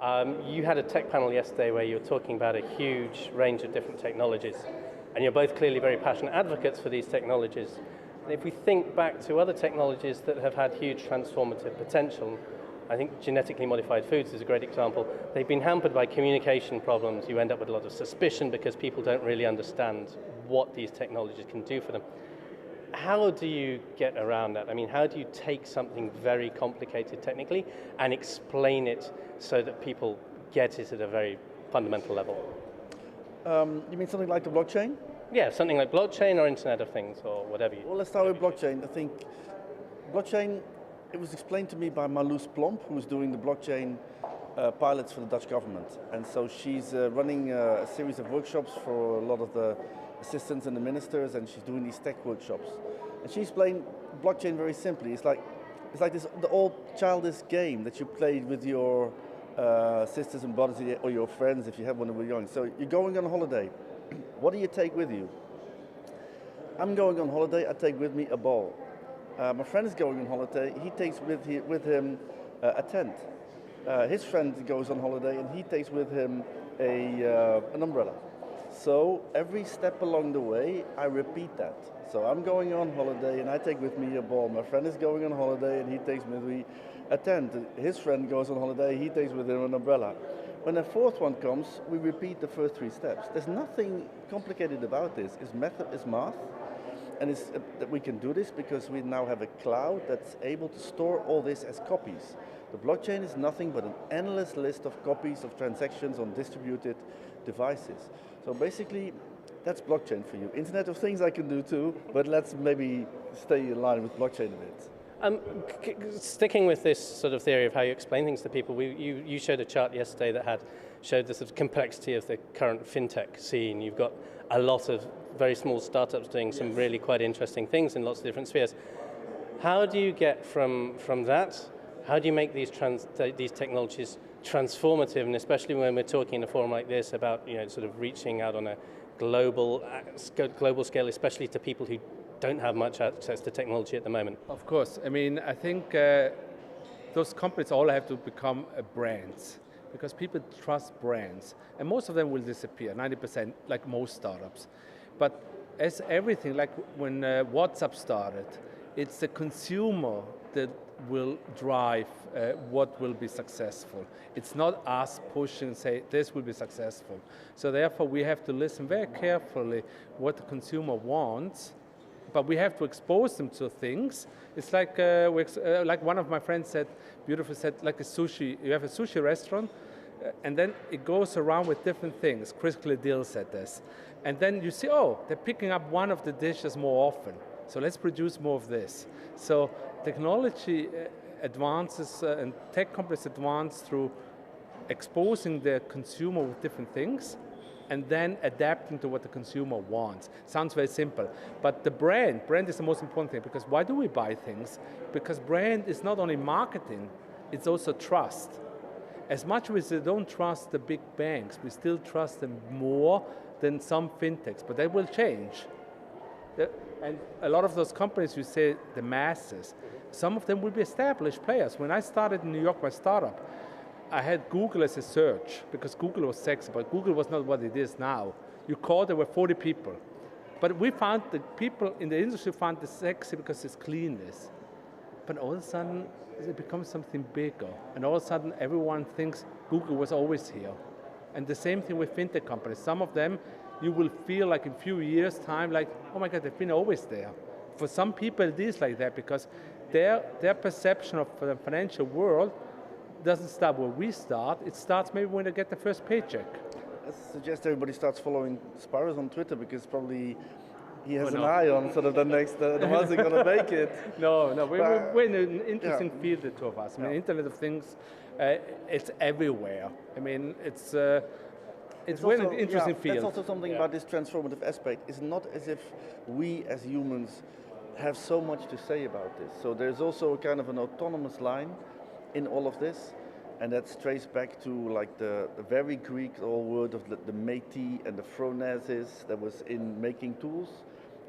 You had a tech panel yesterday where you were talking about a huge range of different technologies, and you're both clearly very passionate advocates for these technologies. And if we think back to other technologies that have had huge transformative potential, I think genetically modified foods is a great example. They've been hampered by communication problems. You end up with a lot of suspicion because people don't really understand what these technologies can do for them. How do you get around that? I mean, how do you take something very complicated technically and explain it so that people get it at a very fundamental level? You mean something like the blockchain? Yeah, something like blockchain or Internet of Things or whatever. Well, let's start with blockchain. I think blockchain, it was explained to me by Marloes Plomp, who's doing the blockchain pilots for the Dutch government. And so she's running a series of workshops for a lot of the assistants and the ministers, and she's doing these tech workshops. And she explained blockchain very simply. It's like this the old childish game that you played with your sisters and brothers or your friends if you had one when you were young. So you're going on holiday. What do you take with you? I'm going on holiday, I take with me a ball. My friend is going on holiday, he takes with him a tent. His friend goes on holiday and he takes with him an umbrella. So every step along the way, I repeat that. So I'm going on holiday and I take with me a ball. My friend is going on holiday and he takes with me a tent. His friend goes on holiday, he takes with him an umbrella. When the fourth one comes, we repeat the first three steps. There's nothing complicated about this. It's method, it's math, and it's that we can do this because we now have a cloud that's able to store all this as copies. The blockchain is nothing but an endless list of copies of transactions on distributed devices. So basically, that's blockchain for you. Internet of Things I can do too, but let's maybe stay in line with blockchain a bit. Sticking with this sort of theory of how you explain things to people, you showed a chart yesterday that showed the sort of complexity of the current fintech scene. You've got a lot of very small startups doing some really quite interesting things in lots of different spheres. How do you get from that? How do you make these technologies transformative, and especially when we're talking in a forum like this about sort of reaching out on a global scale, especially to people who don't have much access to technology at the moment? Of course. I mean, I think those companies all have to become brands because people trust brands. And most of them will disappear, 90%, like most startups. But as everything, like when WhatsApp started, it's the consumer that will drive what will be successful. It's not us pushing and say, this will be successful. So therefore, we have to listen very carefully what the consumer wants, but we have to expose them to things. It's like like one of my friends said, beautifully said, like a sushi. You have a sushi restaurant, and then it goes around with different things. Chris Cledil said this. And then you see, oh, they're picking up one of the dishes more often. So let's produce more of this. So technology advances and tech companies advance through exposing the consumer with different things and then adapting to what the consumer wants. Sounds very simple, but the brand is the most important thing, because why do we buy things? Because brand is not only marketing, it's also trust. As much as we don't trust the big banks, we still trust them more than some fintechs, but that will change. And a lot of those companies, you say the masses, some of them will be established players. When I started in New York, my startup, I had Google as a search because Google was sexy, but Google was not what it is now. You called, there were 40 people. But we found that people in the industry found it sexy because it's cleanness. But all of a sudden, it becomes something bigger. And all of a sudden, everyone thinks Google was always here. And the same thing with fintech companies. Some of them, you will feel like in a few years' time, like, oh my God, they've been always there. For some people, it is like that because their perception of the financial world doesn't start where we start. It starts maybe when they get the first paycheck. I suggest everybody starts following Spiros on Twitter because probably he has an eye on sort of the next, the ones that are going to make it. No, we're in an interesting field, the two of us. I mean, Internet of Things, it's everywhere. I mean, it's really an interesting field. That's also something about this transformative aspect. It's not as if we as humans have so much to say about this. So there's also kind of an autonomous line in all of this, and that's traced back to like the very Greek old word of the métier and the phronesis that was in making tools.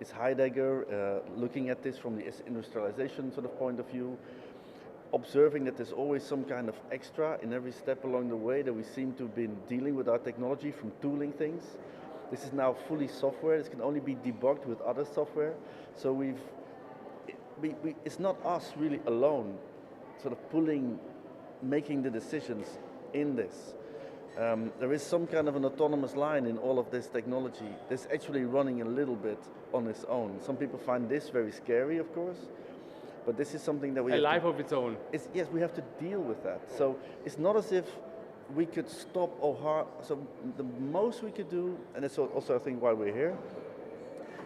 It's Heidegger looking at this from the industrialization sort of point of view. observing that there's always some kind of extra in every step along the way that we seem to have been dealing with our technology, from tooling things. This is now fully software. This can only be debugged with other software. So it's not us really alone sort of making the decisions in this. There is some kind of an autonomous line in all of this technology that's actually running a little bit on its own. Some people find this very scary, of course, but this is something that we a life of its own. Yes, we have to deal with that. So it's not as if we could stop or harm. So the most we could do, and it's also I think why we're here,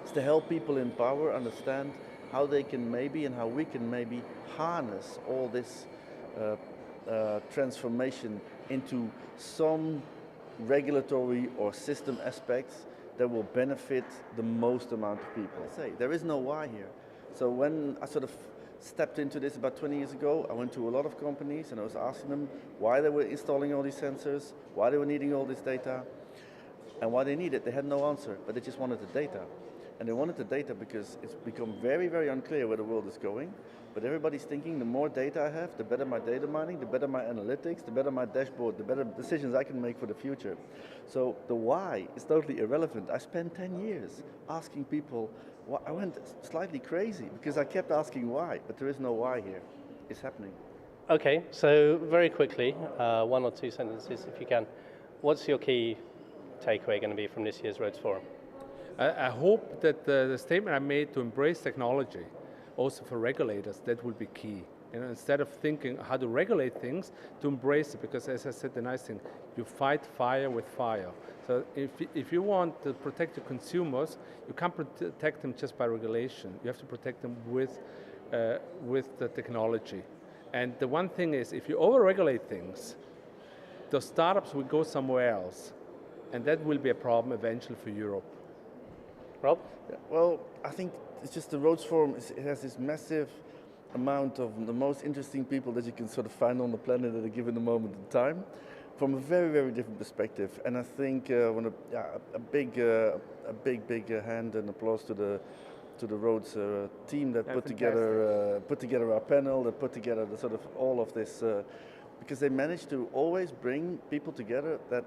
is to help people in power understand how they can maybe and how we can maybe harness all this transformation into some regulatory or system aspects that will benefit the most amount of people. I say, there is no why here. So when I sort of stepped into this about 20 years ago, I went to a lot of companies and I was asking them why they were installing all these sensors, why they were needing all this data, and why they needed it. They had no answer, but they just wanted the data. And they wanted the data because it's become very, very unclear where the world is going. But everybody's thinking the more data I have, the better my data mining, the better my analytics, the better my dashboard, the better decisions I can make for the future. So the why is totally irrelevant. I spent 10 years asking people. I went slightly crazy because I kept asking why, but there is no why here. It's happening. Okay, so very quickly, one or two sentences if you can. What's your key takeaway going to be from this year's Rhodes Forum? I hope that the statement I made to embrace technology, also for regulators, that will be key. You know, instead of thinking how to regulate things, to embrace it, because as I said, the nice thing, you fight fire with fire. So if you want to protect the consumers, you can't protect them just by regulation. You have to protect them with the technology. And the one thing is, if you over-regulate things, the startups will go somewhere else, and that will be a problem eventually for Europe. Rob? Yeah, well, I think it's just the Rhodes Forum, it has this massive amount of the most interesting people that you can sort of find on the planet at a given moment in time, from a very, very different perspective. And I think a big hand and applause to the Rhodes team that put together our panel, that put together the sort of all of this, because they managed to always bring people together that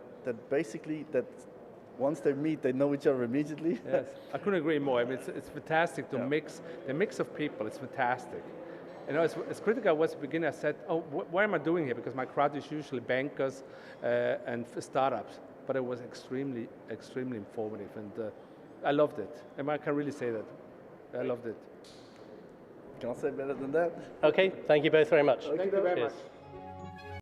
basically once they meet, they know each other immediately. Yes, I couldn't agree more. I mean, it's fantastic to mix the mix of people. It's fantastic. You know, as critical I was at the beginning, I said, "Oh, what am I doing here?" Because my crowd is usually bankers and startups. But it was extremely, extremely informative, and I loved it. And I can really say that I loved it. Can't say better than that. Okay, thank you both very much. Thank you very much.